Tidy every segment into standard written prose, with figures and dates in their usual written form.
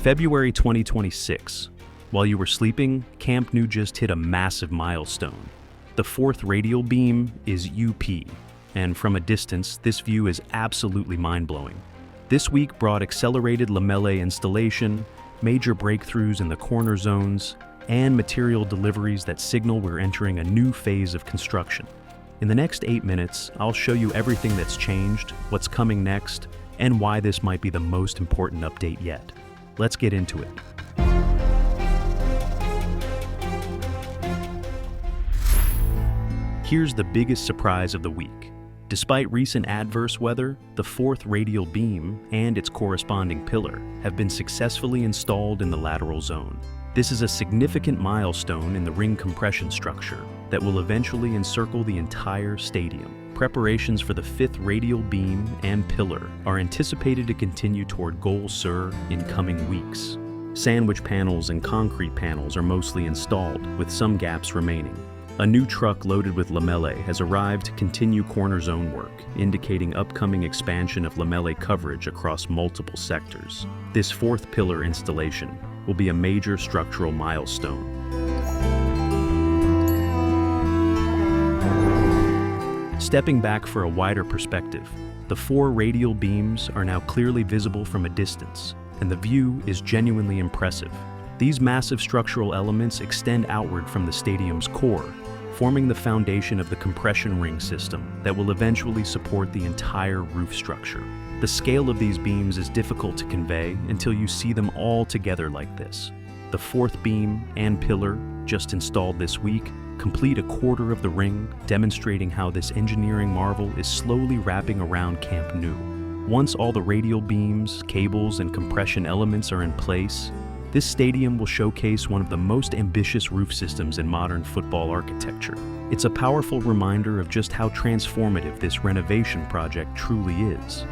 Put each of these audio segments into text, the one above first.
February 2026. While you were sleeping, Camp Nou just hit a massive milestone. The fourth radial beam is UP, and from a distance, this view is absolutely mind-blowing. This week brought accelerated lamellae installation, major breakthroughs in the corner zones, and material deliveries that signal we're entering a new phase of construction. In the next 8 minutes, I'll show you everything that's changed, what's coming next, and why this might be the most important update yet. Let's get into it. Here's the biggest surprise of the week. Despite recent adverse weather, the fourth radial beam and its corresponding pillar have been successfully installed in the lateral zone. This is a significant milestone in the ring compression structure that will eventually encircle the entire stadium. Preparations for the fifth radial beam and pillar are anticipated to continue toward Goal Sur in coming weeks. Sandwich panels and concrete panels are mostly installed, with some gaps remaining. A new truck loaded with lamellae has arrived to continue corner zone work, indicating upcoming expansion of lamellae coverage across multiple sectors. This fourth pillar installation will be a major structural milestone. Stepping back for a wider perspective, the four radial beams are now clearly visible from a distance, and the view is genuinely impressive. These massive structural elements extend outward from the stadium's core, forming the foundation of the compression ring system that will eventually support the entire roof structure. The scale of these beams is difficult to convey until you see them all together like this. The fourth beam and pillar, just installed this week, complete a quarter of the ring, demonstrating how this engineering marvel is slowly wrapping around Camp Nou. Once all the radial beams, cables, and compression elements are in place, this stadium will showcase one of the most ambitious roof systems in modern football architecture. It's a powerful reminder of just how transformative this renovation project truly is.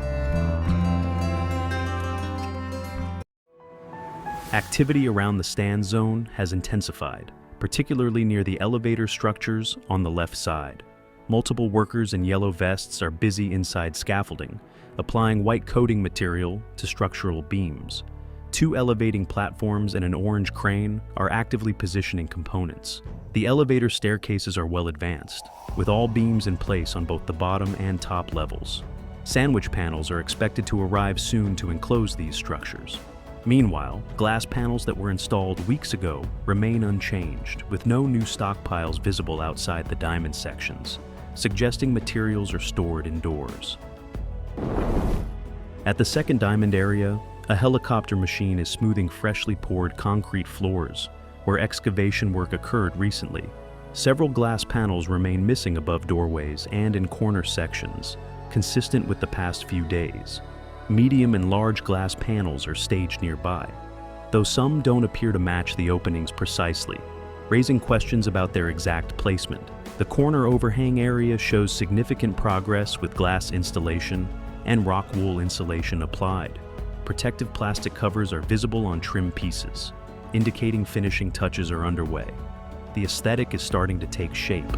Activity around the stand zone has intensified, particularly near the elevator structures on the left side. Multiple workers in yellow vests are busy inside scaffolding, applying white coating material to structural beams. 2 elevating platforms and an orange crane are actively positioning components. The elevator staircases are well advanced, with all beams in place on both the bottom and top levels. Sandwich panels are expected to arrive soon to enclose these structures. Meanwhile, glass panels that were installed weeks ago remain unchanged, with no new stockpiles visible outside the diamond sections, suggesting materials are stored indoors. At the second diamond area, a helicopter machine is smoothing freshly poured concrete floors, where excavation work occurred recently. Several glass panels remain missing above doorways and in corner sections, consistent with the past few days. Medium and large glass panels are staged nearby, though some don't appear to match the openings precisely, raising questions about their exact placement. The corner overhang area shows significant progress with glass installation and rock wool insulation applied. Protective plastic covers are visible on trim pieces, indicating finishing touches are underway. The aesthetic is starting to take shape.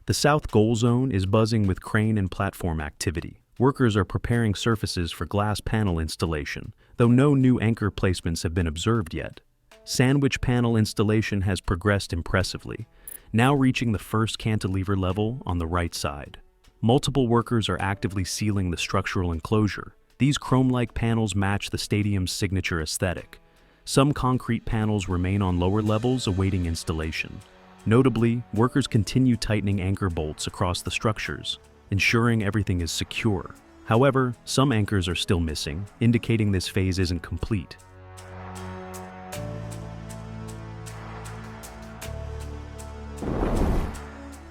The south goal zone is buzzing with crane and platform activity. Workers are preparing surfaces for glass panel installation, though no new anchor placements have been observed yet. Sandwich panel installation has progressed impressively, now reaching the first cantilever level on the right side. Multiple workers are actively sealing the structural enclosure. These chrome-like panels match the stadium's signature aesthetic. Some concrete panels remain on lower levels awaiting installation. Notably, workers continue tightening anchor bolts across the structures, ensuring everything is secure. However, some anchors are still missing, indicating this phase isn't complete.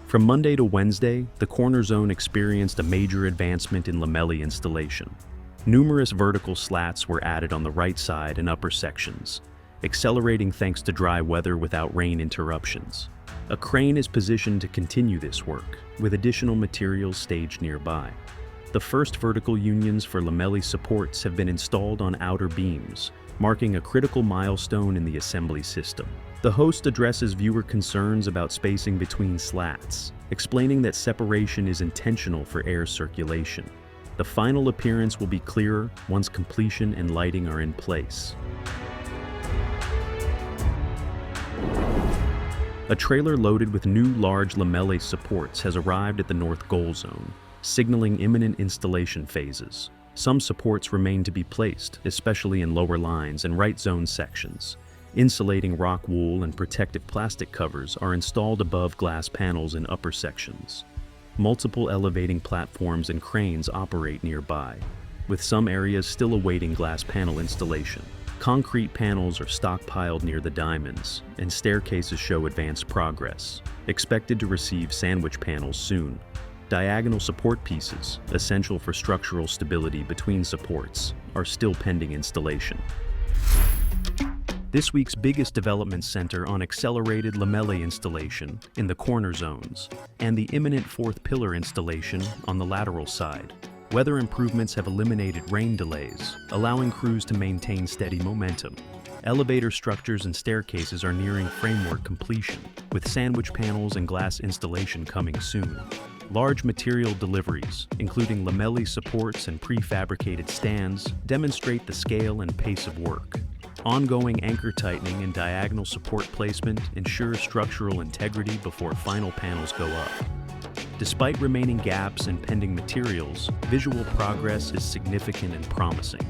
From Monday to Wednesday, the corner zone experienced a major advancement in lamellae installation. Numerous vertical slats were added on the right side and upper sections, accelerating thanks to dry weather without rain interruptions. A crane is positioned to continue this work, with additional materials staged nearby. The first vertical unions for lamellae supports have been installed on outer beams, marking a critical milestone in the assembly system. The host addresses viewer concerns about spacing between slats, explaining that separation is intentional for air circulation. The final appearance will be clearer once completion and lighting are in place. A trailer loaded with new large lamellae supports has arrived at the north goal zone, signaling imminent installation phases. Some supports remain to be placed, especially in lower lines and right zone sections. Insulating rock wool and protective plastic covers are installed above glass panels in upper sections. Multiple elevating platforms and cranes operate nearby, with some areas still awaiting glass panel installation. Concrete panels are stockpiled near the diamonds, and staircases show advanced progress, expected to receive sandwich panels soon. Diagonal support pieces, essential for structural stability between supports, are still pending installation. This week's biggest development center on accelerated lamellae installation in the corner zones and the imminent fourth pillar installation on the lateral side. Weather improvements have eliminated rain delays, allowing crews to maintain steady momentum. Elevator structures and staircases are nearing framework completion, with sandwich panels and glass installation coming soon. Large material deliveries, including lamellae supports and prefabricated stands, demonstrate the scale and pace of work. Ongoing anchor tightening and diagonal support placement ensure structural integrity before final panels go up. Despite remaining gaps and pending materials, visual progress is significant and promising.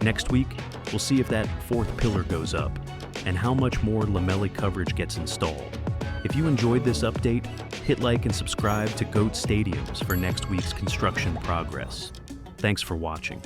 Next week, we'll see if that fourth pillar goes up and how much more lamellae coverage gets installed. If you enjoyed this update, hit like and subscribe to GOAT Stadiums for next week's construction progress. Thanks for watching.